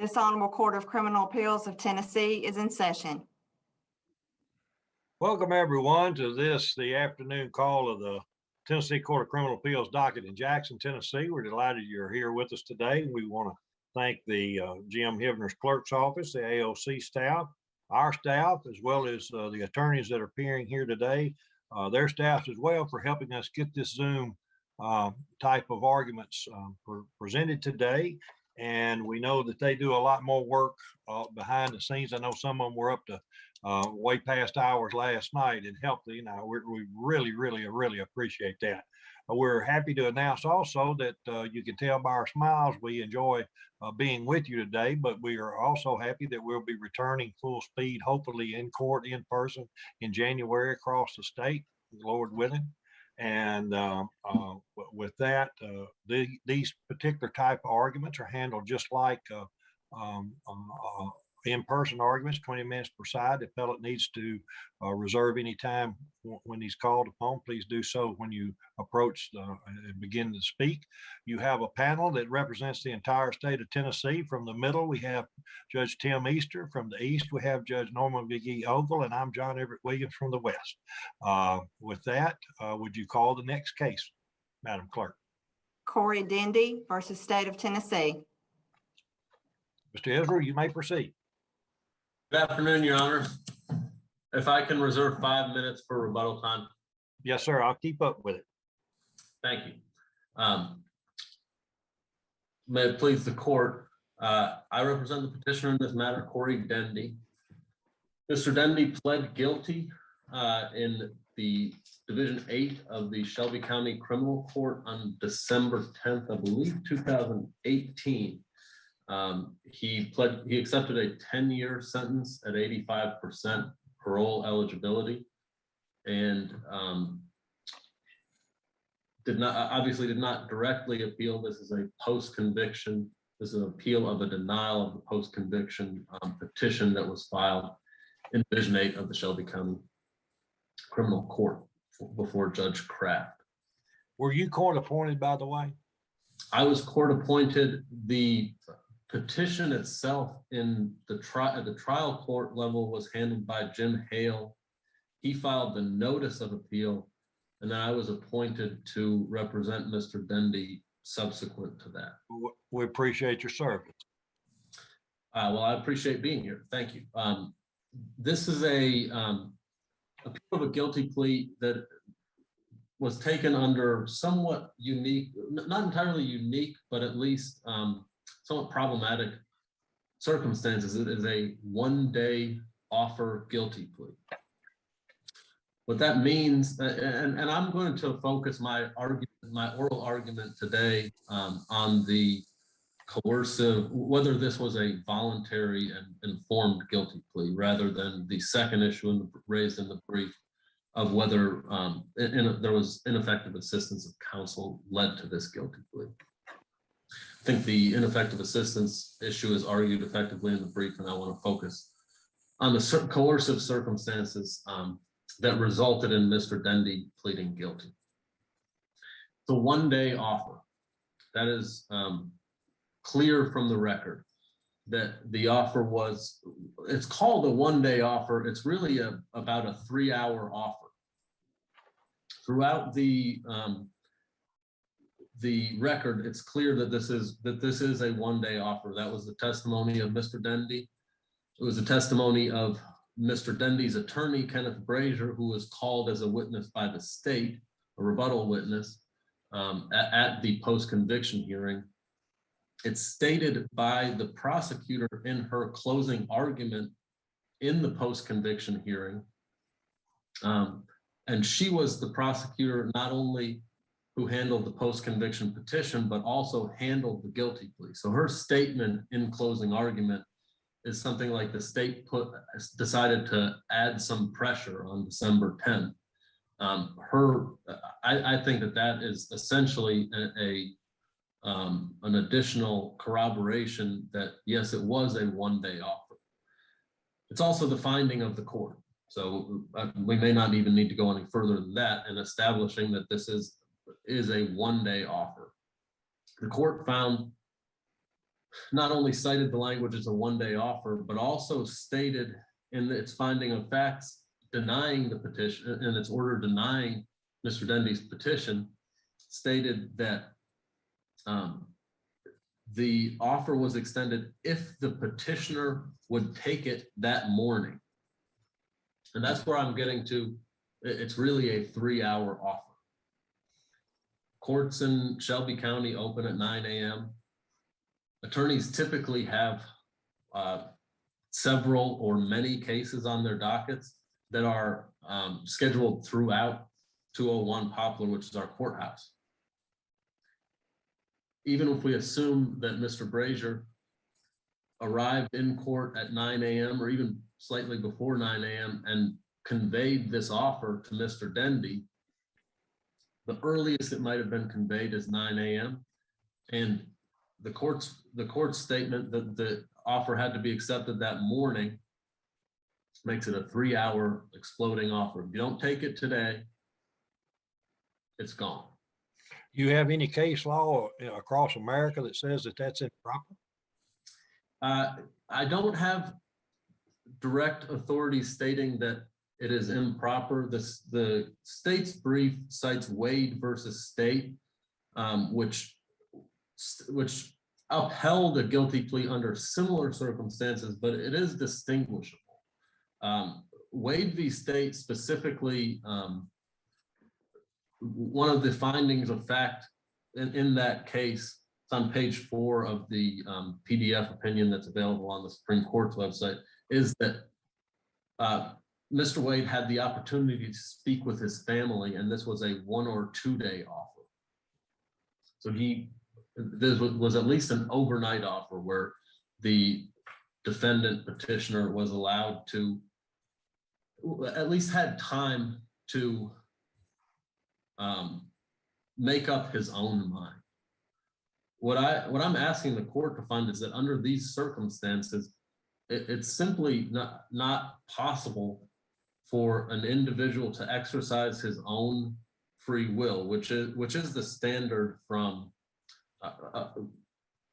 This Honorable Court of Criminal Appeals of Tennessee is in session. Welcome everyone to the afternoon call of the Tennessee Court of Criminal Appeals docket in Jackson, Tennessee. We're delighted you're here with us today. We want to thank the Jim Hivner's clerk's office, the AOC staff, our staff, as well as the attorneys that are appearing here today, their staffs as well, for helping us get this Zoom type of arguments presented today. And we know that they do a lot more work behind the scenes. I know some of them were up to way past hours last night and helped. We really appreciate that. We're happy to announce also that you can tell by our smiles we enjoy being with you today, but we are also happy that we'll be returning full speed, hopefully in court in person in January across the state, Lord willing. And with that, these particular type of arguments are handled just like in-person arguments, 20 minutes per side. The appellate needs to reserve any time when he's called upon. Please do so when you approach and begin to speak. You have a panel that represents the entire state of Tennessee. From the middle, we have Judge Tim Easter. From the east, we have Judge Norman McGee Ogle, and I'm John Everett Williams from the west. With that, would you call the next case, Madam Clerk? Corey Dendy versus State of Tennessee. Mr. Israel, you may proceed. Good afternoon, Your Honor. If I can reserve 5 minutes for rebuttal time. Yes, sir. I'll keep up with it. Thank you. May it please the court. I represent the petitioner in this matter, Corey Dendy. Mr. Dendy pled guilty in the Division 8 of the Shelby County Criminal Court on December 10th, I believe, 2018. He accepted a 10-year sentence at 85% parole eligibility, and did not directly appeal. This is a post-conviction. This is an appeal of a denial of the post-conviction petition that was filed in Division 8 of the Shelby County Criminal Court before Judge Kraft. Were you court appointed, by the way? I was court appointed. The petition itself in the trial court level was handled by Jim Hale. He filed the notice of appeal, and then I was appointed to represent Mr. Dendy subsequent to that. We appreciate your service. Well, I appreciate being here. Thank you. This is a appeal of a guilty plea that was taken under somewhat unique, not entirely unique, but at least somewhat problematic circumstances. It is a one-day offer guilty plea. What that means, and I'm going to focus my oral argument today on the coercive, whether this was a voluntary and informed guilty plea, rather than the second issue raised in the brief of whether there was ineffective assistance of counsel led to this guilty plea. I think the ineffective assistance issue is argued effectively in the brief, and I want to focus on the coercive circumstances that resulted in Mr. Dendy pleading guilty. The one-day offer, that is clear from the record that the offer was, it's called a one-day offer. It's really about a 3-hour offer. Throughout the record, it's clear that this is a one-day offer. That was the testimony of Mr. Dendy. It was a testimony of Mr. Dendy's attorney, Kenneth Brazier, who was called as a witness by the state, a rebuttal witness, at the post-conviction hearing. It's stated by the prosecutor in her closing argument in the post-conviction hearing. And she was the prosecutor not only who handled the post-conviction petition, but also handled the guilty plea. So her statement in closing argument is something like the state decided to add some pressure on December 10th. I think that is essentially an additional corroboration that yes, it was a one-day offer. It's also the finding of the court. So we may not even need to go any further than that in establishing that this is a one-day offer. The court found not only cited the language as a one-day offer, but also stated in its finding of facts denying the petition, in its order denying Mr. Dendy's petition, stated that the offer was extended if the petitioner would take it that morning. And that's where I'm getting to. It's really a 3-hour offer. Courts in Shelby County open at 9 a.m. Attorneys typically have several or many cases on their dockets that are scheduled throughout 201 Poplar, which is our courthouse. Even if we assume that Mr. Brazier arrived in court at 9 a.m. or even slightly before 9 a.m. and conveyed this offer to Mr. Dendy, the earliest it might have been conveyed is 9 a.m. And the court's statement that the offer had to be accepted that morning makes it a 3-hour exploding offer. If you don't take it today, it's gone. You have any case law across America that says that that's improper? I don't have direct authority stating that it is improper. The state's brief cites Wade versus State, which upheld a guilty plea under similar circumstances, but it is distinguishable. Wade v. State specifically, one of the findings of fact in that case, it's on page 4 of the PDF opinion that's available on the Supreme Court's website, is that Mr. Wade had the opportunity to speak with his family, and this was a 1 or 2 day offer. So this was at least an overnight offer where the defendant petitioner was allowed to, at least had time to make up his own mind. What I'm asking the court to find is that under these circumstances, it's simply not possible for an individual to exercise his own free will, which is the standard from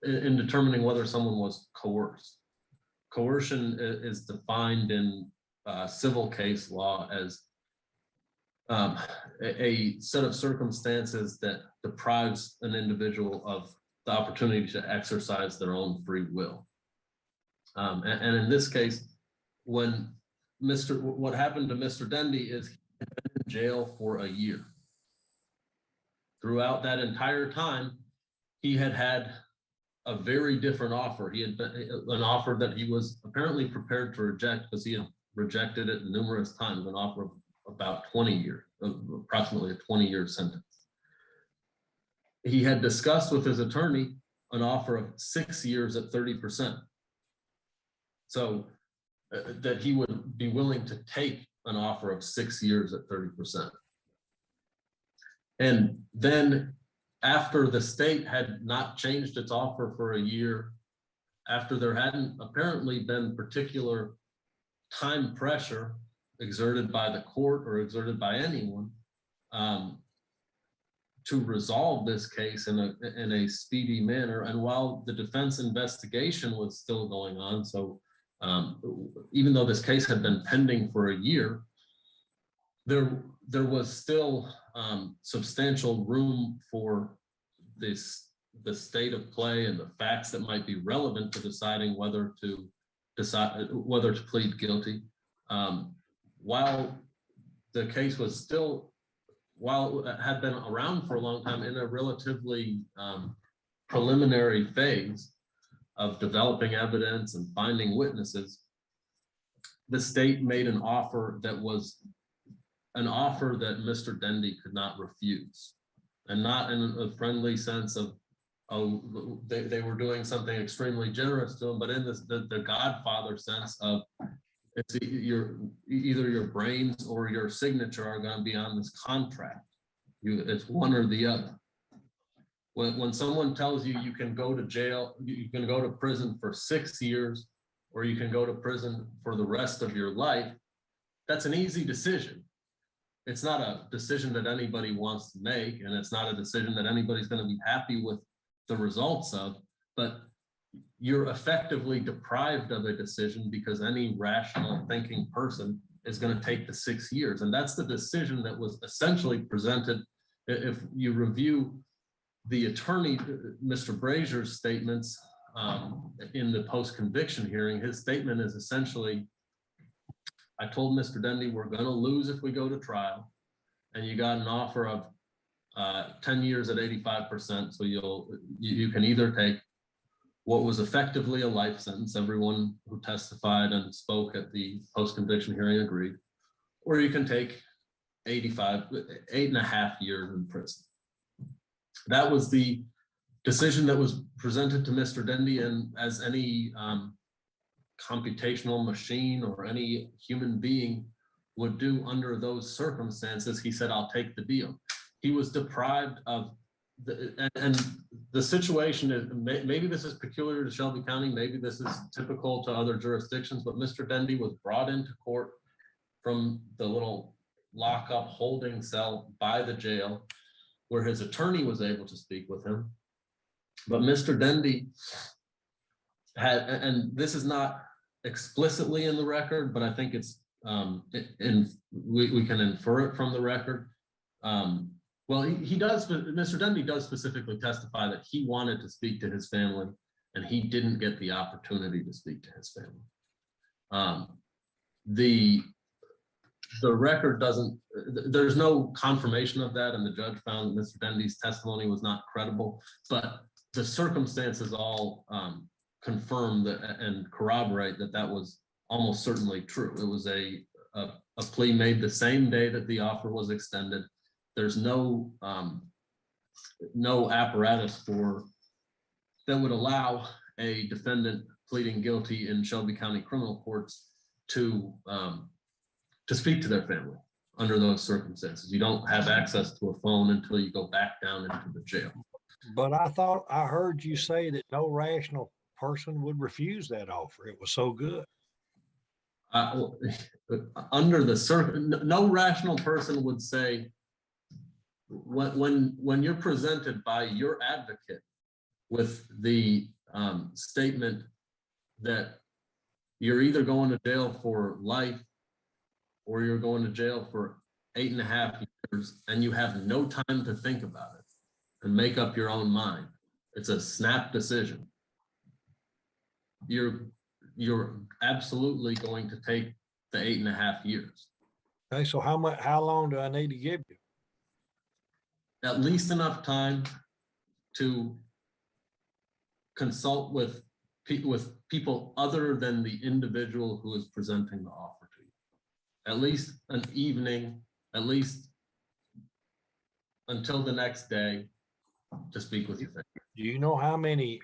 in determining whether someone was coerced. Coercion is defined in civil case law as a set of circumstances that deprives an individual of the opportunity to exercise their own free will. And in this case, when what happened to Mr. Dendy is he had been in jail for a year. Throughout that entire time, he had a very different offer. He had been an offer that he was apparently prepared to reject because he had rejected it numerous times, an offer of about 20 years, approximately a 20-year sentence. He had discussed with his attorney an offer of 6 years at 30%. So that he would be willing to take an offer of 6 years at 30%. And then after the state had not changed its offer for a year, after there hadn't apparently been particular time pressure exerted by the court or exerted by anyone to resolve this case in a speedy manner, and while the defense investigation was still going on, so even though this case had been pending for a year, there was still substantial room for the state of play and the facts that might be relevant to deciding whether to plead guilty. While the case was still, while it had been around for a long time, in a relatively preliminary phase of developing evidence and finding witnesses, the state made an offer that was an offer that Mr. Dendy could not refuse, and not in a friendly sense of, oh, they were doing something extremely generous to him, but in the Godfather sense of, it's either your brains or your signature are going to be on this contract. It's one or the other. When someone tells you can go to jail, you can go to prison for 6 years, or you can go to prison for the rest of your life, that's an easy decision. It's not a decision that anybody wants to make, and it's not a decision that anybody's going to be happy with the results of. But you're effectively deprived of a decision because any rational thinking person is going to take the 6 years. And that's the decision that was essentially presented. If you review the attorney, Mr. Brazier's statements in the post-conviction hearing, his statement is essentially, I told Mr. Dendy, we're going to lose if we go to trial. And you got an offer of 10 years at 85%. So you can either take what was effectively a life sentence, everyone who testified and spoke at the post-conviction hearing agreed, or you can take 8.5 years in prison. That was the decision that was presented to Mr. Dendy, and as any computational machine or any human being would do under those circumstances, he said, I'll take the deal. He was deprived of and the situation is, maybe this is peculiar to Shelby County, maybe this is typical to other jurisdictions, but Mr. Dendy was brought into court from the little lockup holding cell by the jail where his attorney was able to speak with him. But Mr. Dendy had, and this is not explicitly in the record, but I think it's we can infer it from the record. Well, he does, Mr. Dendy does specifically testify that he wanted to speak to his family and he didn't get the opportunity to speak to his family. The record doesn't, there's no confirmation of that, and the judge found that Mr. Dendy's testimony was not credible, but the circumstances all confirm that and corroborate that that was almost certainly true. It was a plea made the same day that the offer was extended. There's no apparatus that would allow a defendant pleading guilty in Shelby County criminal courts to speak to their family under those circumstances. You don't have access to a phone until you go back down into the jail. But I thought I heard you say that no rational person would refuse that offer. It was so good. Under the no rational person would say, when you're presented by your advocate with the statement that you're either going to jail for life or you're going to jail for 8.5 years and you have no time to think about it and make up your own mind. It's a snap decision. You're absolutely going to take the 8.5 years. Okay, so how long do I need to give you? At least enough time to consult with people other than the individual who is presenting the offer to you. At least an evening, at least until the next day to speak with your family. Do you know how many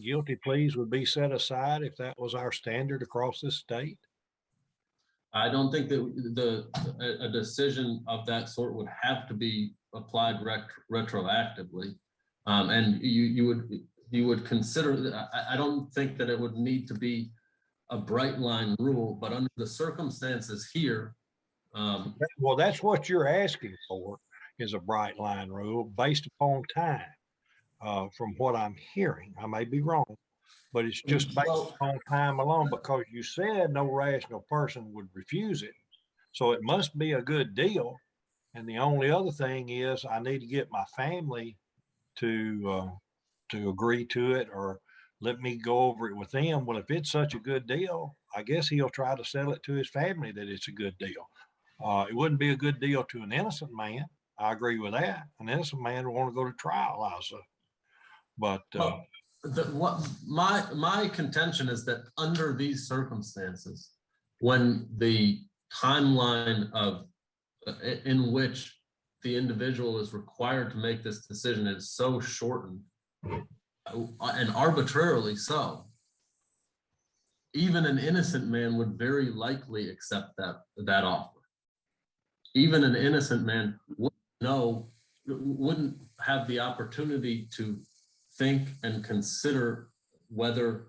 guilty pleas would be set aside if that was our standard across this state? I don't think that a decision of that sort would have to be applied retroactively, and you would consider. I don't think that it would need to be a bright line rule, but under the circumstances here, well, that's what you're asking for, is a bright line rule based upon time. From what I'm hearing, I may be wrong, but it's just based on time alone, because you said no rational person would refuse it. So it must be a good deal. And the only other thing is I need to get my family to agree to it or let me go over it with them. Well, if it's such a good deal, I guess he'll try to sell it to his family that it's a good deal. It wouldn't be a good deal to an innocent man. I agree with that. An innocent man would want to go to trial also. But what my contention is that under these circumstances, when the timeline of in which the individual is required to make this decision is so shortened and arbitrarily so, even an innocent man would very likely accept that offer. Even an innocent man wouldn't have the opportunity to think and consider whether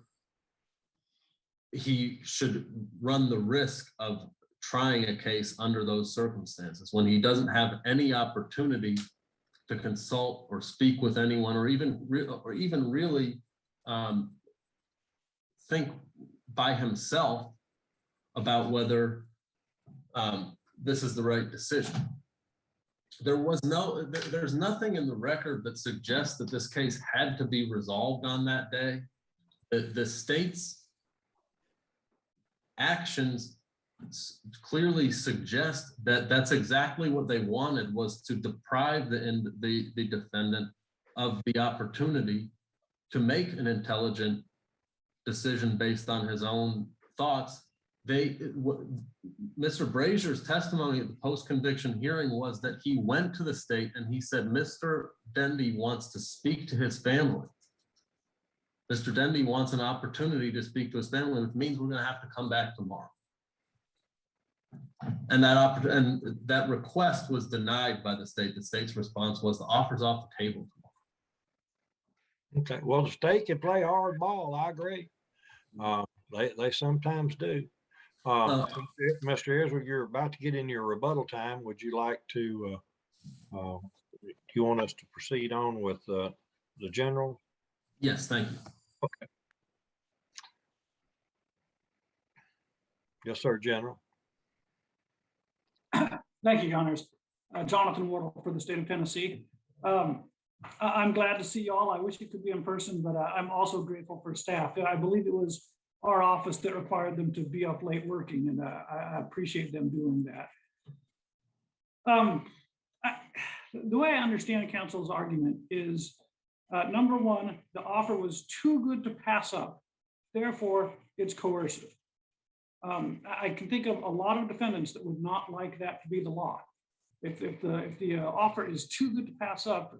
he should run the risk of trying a case under those circumstances when he doesn't have any opportunity to consult or speak with anyone or even really think by himself about whether this is the right decision. There's nothing in the record that suggests that this case had to be resolved on that day. The state's actions clearly suggest that that's exactly what they wanted, was to deprive the defendant of the opportunity to make an intelligent decision based on his own thoughts. Mr. Brazier's testimony at the post-conviction hearing was that he went to the state and he said, Mr. Dendy wants to speak to his family. Mr. Dendy wants an opportunity to speak to his family, which means we're going to have to come back tomorrow. And that request was denied by the state. The state's response was the offer's off the table tomorrow. Okay, well, the state can play hardball. I agree. They sometimes do. Mr. Ezra, you're about to get in your rebuttal time. Would you like to, do you want us to proceed on with the general? Yes, thank you. Okay. Yes, sir, General. Thank you, Your Honors. Jonathan Wardle for the state of Tennessee. I'm glad to see you all. I wish it could be in person, but I'm also grateful for staff. I believe it was our office that required them to be up late working, and I appreciate them doing that. The way I understand counsel's argument is, number one, the offer was too good to pass up, therefore it's coercive. I can think of a lot of defendants that would not like that to be the law. If the offer is too good to pass up,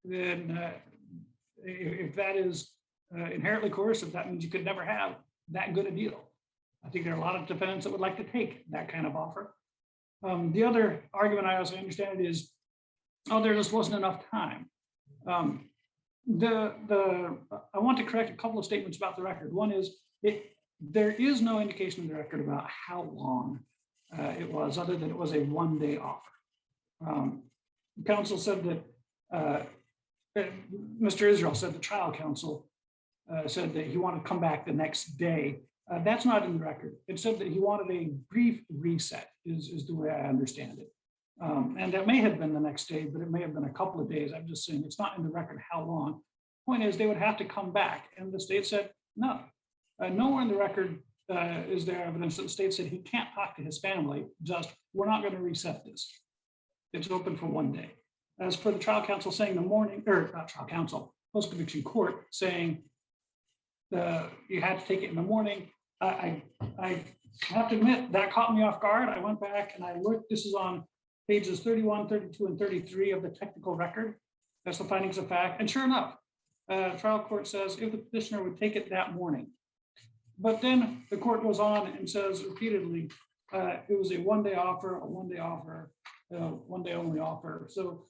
then if that is inherently coercive, that means you could never have that good a deal. I think there are a lot of defendants that would like to take that kind of offer. The other argument I also understand is, oh, there just wasn't enough time. I want to correct a couple of statements about the record. One is, there is no indication in the record about how long it was, other than it was a one-day offer. Counsel said that, Mr. Israel said the trial counsel said that he wanted to come back the next day. That's not in the record. It said that he wanted a brief reset, is the way I understand it. And that may have been the next day, but it may have been a couple of days. I'm just saying it's not in the record how long. Point is, they would have to come back. And the state said, no. Nowhere in the record is there evidence that the state said he can't talk to his family, just, we're not going to reset this. It's open for one day. As for the trial counsel saying in the morning, or not trial counsel, post-conviction court saying you had to take it in the morning, I have to admit that caught me off guard. I went back and I looked. This is on pages 31, 32, and 33 of the technical record. That's the findings of fact. And sure enough, trial court says if the petitioner would take it that morning. But then the court goes on and says repeatedly, it was a one-day offer, one day only offer. So,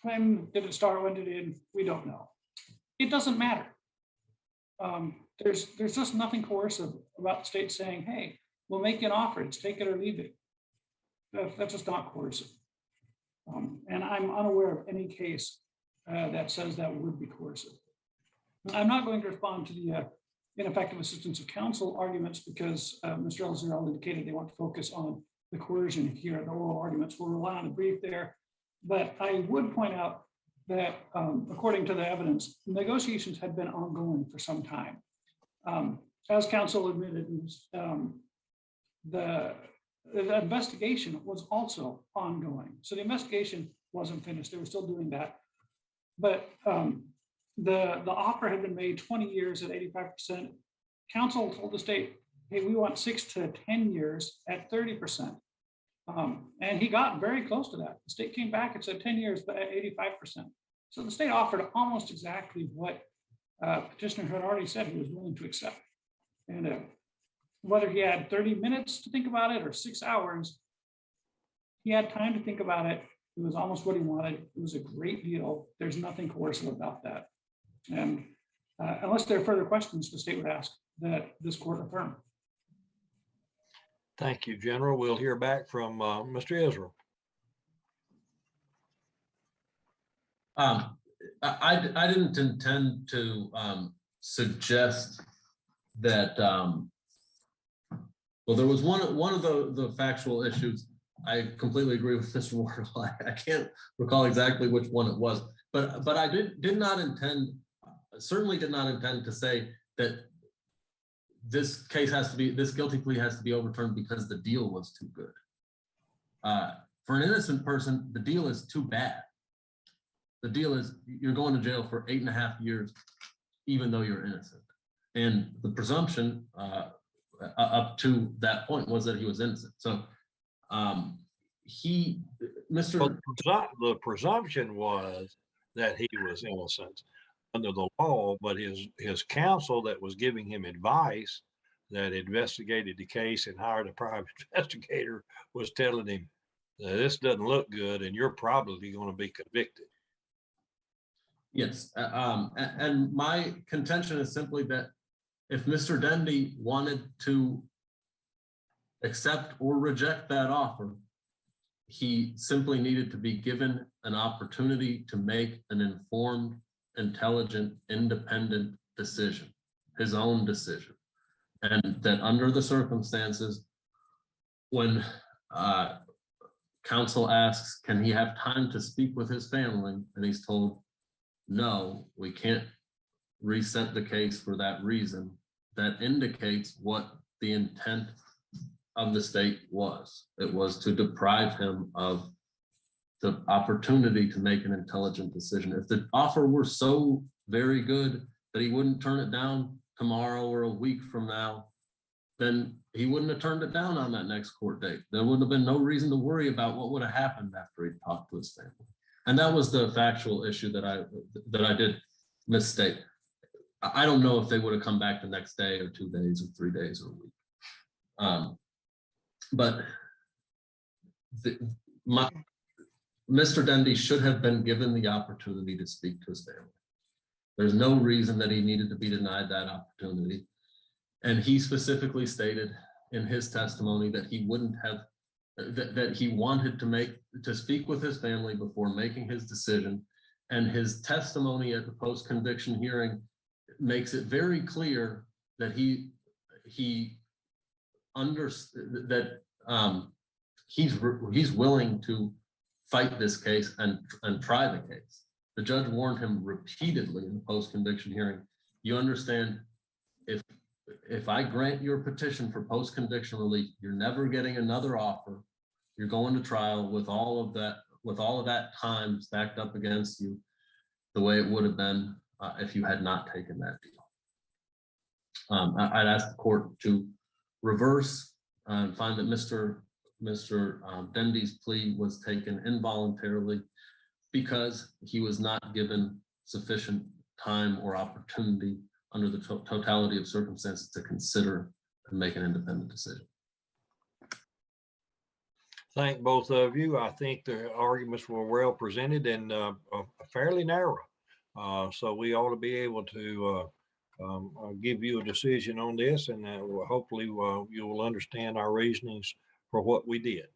when did it start? When did it end? We don't know. It doesn't matter. There's just nothing coercive about the state saying, hey, we'll make you an offer. It's take it or leave it. That's just not coercive. And I'm unaware of any case that says that would be coercive. I'm not going to respond to the ineffective assistance of counsel arguments because Mr. Elzerl indicated they want to focus on the coercion here at the oral arguments. We'll rely on a brief there. But I would point out that according to the evidence, negotiations had been ongoing for some time. As counsel admitted, the investigation was also ongoing. So the investigation wasn't finished. They were still doing that. But the offer had been made 20 years at 85%. Counsel told the state, hey, we want 6 to 10 years at 30%. And he got very close to that. The state came back and said 10 years, but at 85%. So the state offered almost exactly what petitioner had already said he was willing to accept. And whether he had 30 minutes to think about it or 6 hours, he had time to think about it. It was almost what he wanted. It was a great deal. There's nothing coercive about that. And unless there are further questions, the state would ask that this court affirm. Thank you, General. We'll hear back from Mr. Israel. I didn't intend to suggest that, well, there was one of the factual issues. I completely agree with Mr. Wardle. I can't recall exactly which one it was, but I did not intend, certainly did not intend to say that this guilty plea has to be overturned because the deal was too good. For an innocent person, the deal is too bad. The deal is you're going to jail for 8.5 years, even though you're innocent. And the presumption up to that point was that he was innocent. So the presumption was that he was innocent under the law, but his counsel that was giving him advice that investigated the case and hired a private investigator was telling him, this doesn't look good and you're probably going to be convicted. Yes, and my contention is simply that if Mr. Dendy wanted to accept or reject that offer, he simply needed to be given an opportunity to make an informed, intelligent, independent decision, his own decision. And that under the circumstances, when counsel asks, can he have time to speak with his family? And he's told, no, we can't reset the case for that reason. That indicates what the intent of the state was. It was to deprive him of the opportunity to make an intelligent decision. If the offer were so very good that he wouldn't turn it down tomorrow or a week from now, then he wouldn't have turned it down on that next court date. There would have been no reason to worry about what would have happened after he talked to his family. And that was the factual issue that I did misstate. I don't know if they would have come back the next day or 2 days or 3 days or a week. But Mr. Dendy should have been given the opportunity to speak to his family. There's no reason that he needed to be denied that opportunity. And he specifically stated in his testimony that he wouldn't have, that he wanted to speak with his family before making his decision. And his testimony at the post-conviction hearing makes it very clear that he's willing to fight this case and try the case. The judge warned him repeatedly in the post-conviction hearing, you understand, if I grant your petition for post-conviction relief, you're never getting another offer. You're going to trial with all of that time stacked up against you, the way it would have been if you had not taken that deal. I'd ask the court to reverse and find that Mr. Dendy's plea was taken involuntarily because he was not given sufficient time or opportunity under the totality of circumstances to consider and make an independent decision. Thank both of you. I think the arguments were well presented and fairly narrow. So we ought to be able to give you a decision on this, and hopefully you will understand our reasonings for what we did.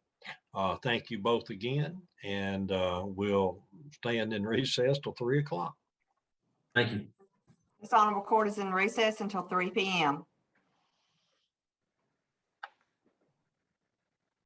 Thank you both again, and we'll stand in recess till 3 o'clock. Thank you. This honorable court is in recess until 3 p.m.